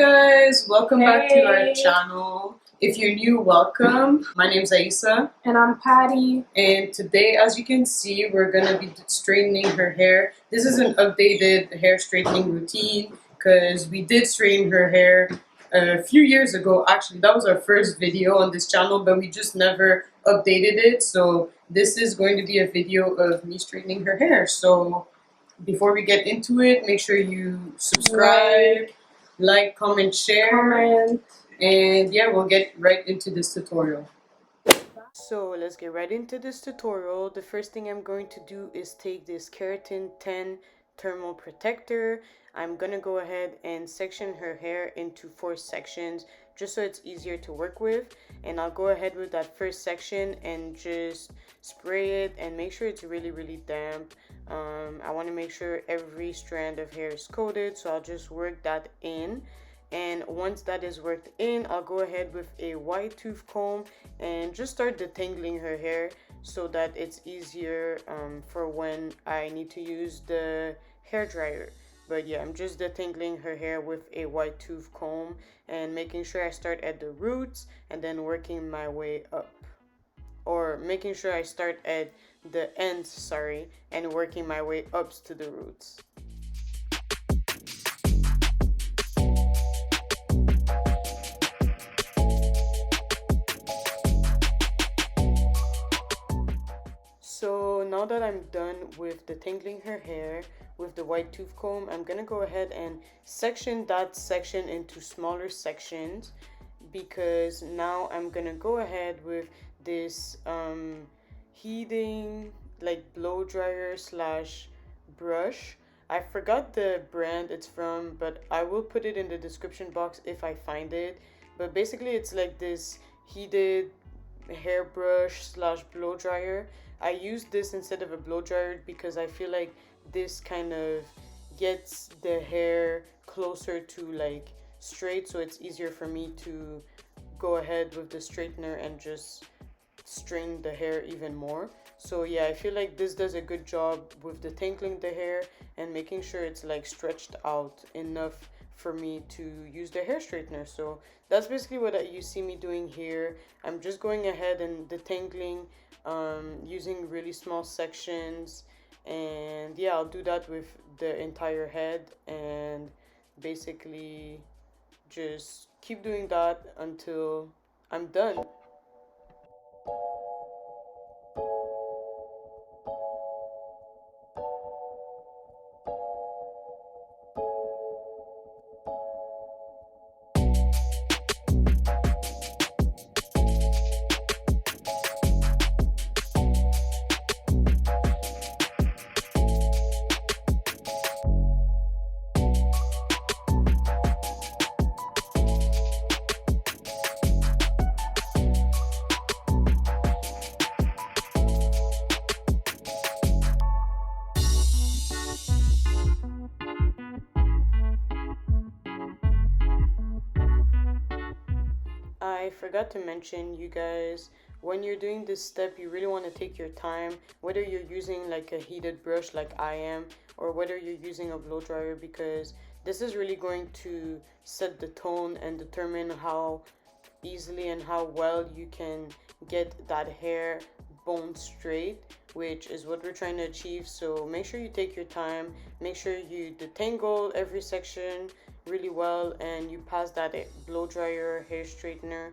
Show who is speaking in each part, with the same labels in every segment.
Speaker 1: guys, welcome back to our
Speaker 2: Hey.
Speaker 1: channel. If you're new, welcome. My name's Aisa,
Speaker 2: And I'm Patty.
Speaker 1: and today, as you can see, we're gonna be straightening her hair. This is an updated hair straightening routine because we did straighten her hair a few years ago. Actually, that was our first video on this channel, but we just never updated it. So this is going to be a video of me straightening her hair. So before we get into it, make sure you subscribe, like, comment, share,
Speaker 2: Comment.
Speaker 1: and yeah, we'll get right into this tutorial. So let's get right into this tutorial. The first thing I'm going to do is take this Keratin 10 thermal protector. I'm gonna go ahead and section her hair into 4 sections just so it's easier to work with, and I'll go ahead with that first section and just spray it and make sure it's really damp. I want to make sure every strand of hair is coated, so I'll just work that in. And once that is worked in, I'll go ahead with a wide tooth comb and just start detangling her hair so that it's easier for when I need to use the hair dryer. But yeah, I'm just detangling her hair with a wide tooth comb and making sure I start at the roots and then working my way up. Or making sure I start at the ends, and working my way up to the roots. So now that I'm done with detangling her hair with the white tooth comb, I'm gonna go ahead and section that section into smaller sections, because now I'm gonna go ahead with this heating like blow dryer slash brush. I forgot the brand it's from, but I will put it in the description box if I find it. But basically it's like this heated hairbrush slash blow dryer. I use this instead of a blow dryer because I feel like this kind of gets the hair closer to like straight, so it's easier for me to go ahead with the straightener and just straighten the hair even more. So yeah, I feel like this does a good job with detangling the hair and making sure it's like stretched out enough for me to use the hair straightener. So that's basically what you see me doing here. I'm just going ahead and detangling using really small sections, and yeah, I'll do that with the entire head, and basically just keep doing that until I'm done. I forgot to mention, you guys, when you're doing this step, you really want to take your time, whether you're using like a heated brush like I am, or whether you're using a blow dryer, because this is really going to set the tone and determine how easily and how well you can get that hair bone straight, which is what we're trying to achieve. So make sure you take your time, make sure you detangle every section really well, and you pass that blow dryer hair straightener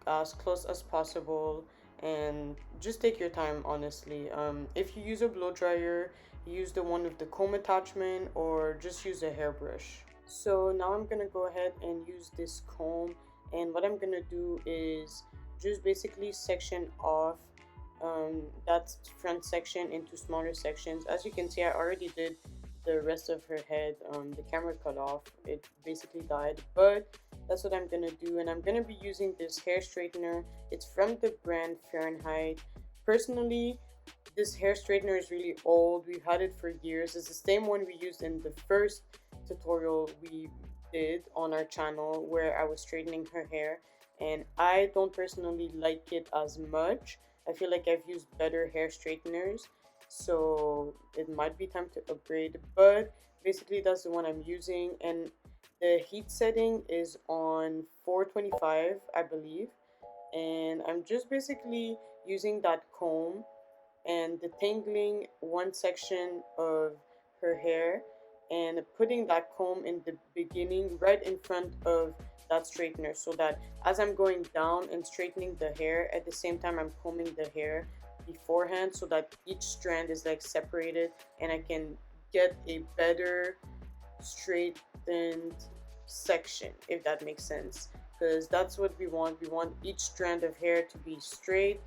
Speaker 1: as close as possible, and just take your time, honestly. If you use a blow dryer, use the one with the comb attachment or just use a hairbrush. So now I'm gonna go ahead and use this comb, and what I'm gonna do is just basically section off that front section into smaller sections. As you can see, I already did the rest of her head. The camera cut off, it basically died, but that's what I'm gonna do. And I'm gonna be using this hair straightener. It's from the brand Fahrenheit. Personally, this hair straightener is really old. We've had it for years. It's the same one we used in the first tutorial we did on our channel where I was straightening her hair, and I don't personally like it as much. I feel like I've used better hair straighteners, so it might be time to upgrade. But basically that's the one I'm using, and The heat setting is on 425, I believe, and I'm just basically using that comb and detangling one section of her hair and putting that comb in the beginning right in front of that straightener, so that as I'm going down and straightening the hair, at the same time I'm combing the hair beforehand, so that each strand is like separated and I can get a better straightened section, if that makes sense, because that's what we want. We want each strand of hair to be straight.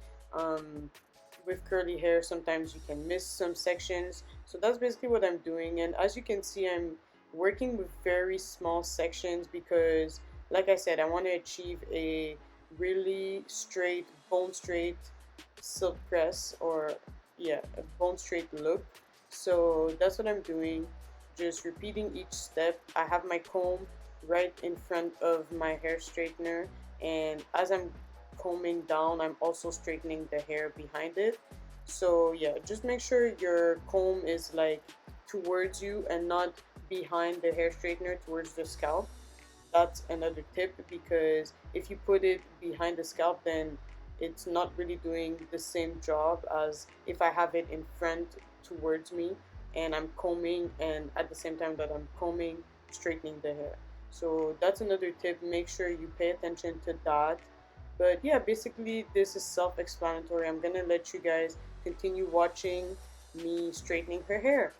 Speaker 1: With curly hair, sometimes you can miss some sections, so that's basically what I'm doing. And as you can see, I'm working with very small sections because, like I said, I want to achieve a really straight, bone straight silk press, or yeah, a bone straight look. So that's what I'm doing, just repeating each step. I have my comb right in front of my hair straightener, and as I'm combing down, I'm also straightening the hair behind it. So yeah, just make sure your comb is like towards you and not behind the hair straightener towards the scalp. That's another tip, because if you put it behind the scalp, then it's not really doing the same job as if I have it in front towards me and I'm combing, and at the same time that I'm combing, straightening the hair. So that's another tip. Make sure you pay attention to that. But yeah, basically this is self-explanatory. I'm gonna let you guys continue watching me straightening her hair.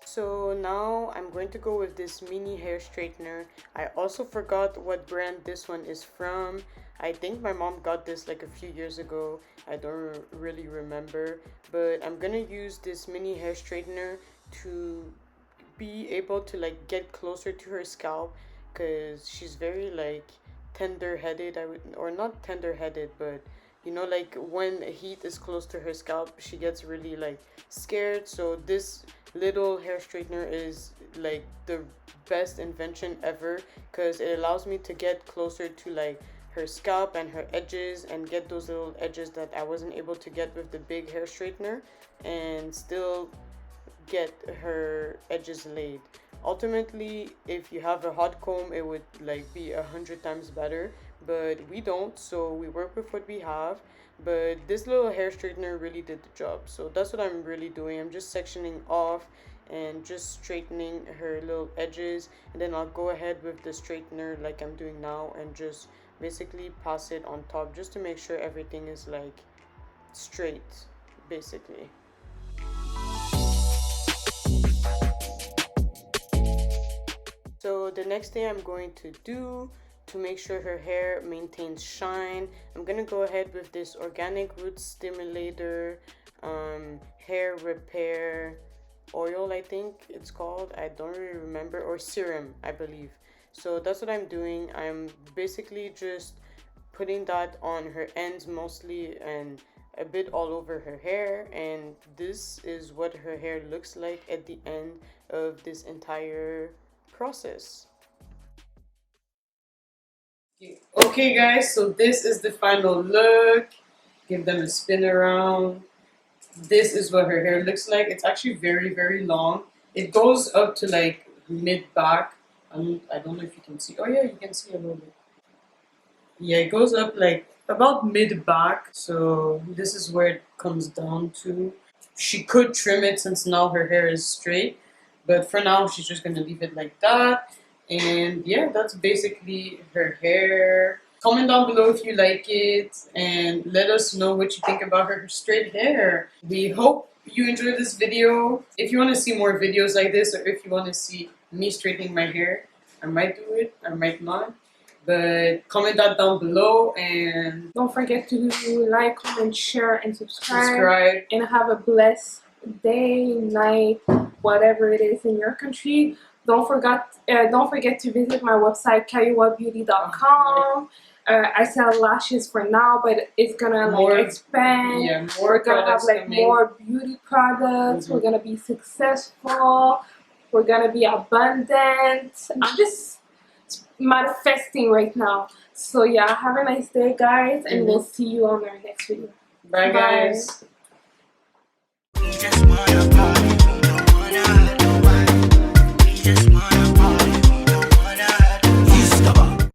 Speaker 1: So now I'm going to go with this mini hair straightener. I also forgot what brand this one is from. I think my mom got this like a few years ago. I don't really remember. But I'm gonna use this mini hair straightener to be able to like get closer to her scalp, because she's very like tender headed. I would, or not tender headed, but you know, like when heat is close to her scalp, she gets really like scared. So this little hair straightener is like the best invention ever, because it allows me to get closer to like her scalp and her edges and get those little edges that I wasn't able to get with the big hair straightener, and still get her edges laid. Ultimately, if you have a hot comb, it would like be 100 times better, but we don't, so we work with what we have. But this little hair straightener really did the job, so that's what I'm really doing. I'm just sectioning off and just straightening her little edges, and then I'll go ahead with the straightener like I'm doing now and just basically pass it on top just to make sure everything is like straight, basically. So the next thing I'm going to do to make sure her hair maintains shine, I'm gonna go ahead with this organic root stimulator hair repair oil, I think it's called. I don't really remember, or serum, I believe. So that's what I'm doing. I'm basically just putting that on her ends mostly, and a bit all over her hair, and this is what her hair looks like at the end of this entire process. Okay, guys, so this is the final look. Give them a spin around. This is what her hair looks like. It's actually very, very long. It goes up to like mid back. I don't know if you can see. Oh, yeah, you can see a little bit. Yeah, it goes up like about mid back. So this is where it comes down to. She could trim it since now her hair is straight, but for now she's just gonna leave it like that. And yeah, that's basically her hair. Comment down below if you like it and let us know what you think about her straight hair. We hope you enjoyed this video. If you want to see more videos like this, or if you want to see me straightening my hair, I might do it, I might not. But comment that down below, and
Speaker 2: don't forget to like, comment, share, and
Speaker 1: subscribe.
Speaker 2: And have a blessed day, night, whatever it is in your country. Don't forget to visit my website, kaiwabeauty.com. I sell lashes for now, but it's gonna expand.
Speaker 1: Yeah,
Speaker 2: we're gonna have more beauty products. We're gonna be successful. We're gonna be abundant. I'm just manifesting right now. So yeah, have a nice day, guys, and we'll see you on our next video.
Speaker 1: Bye. Guys.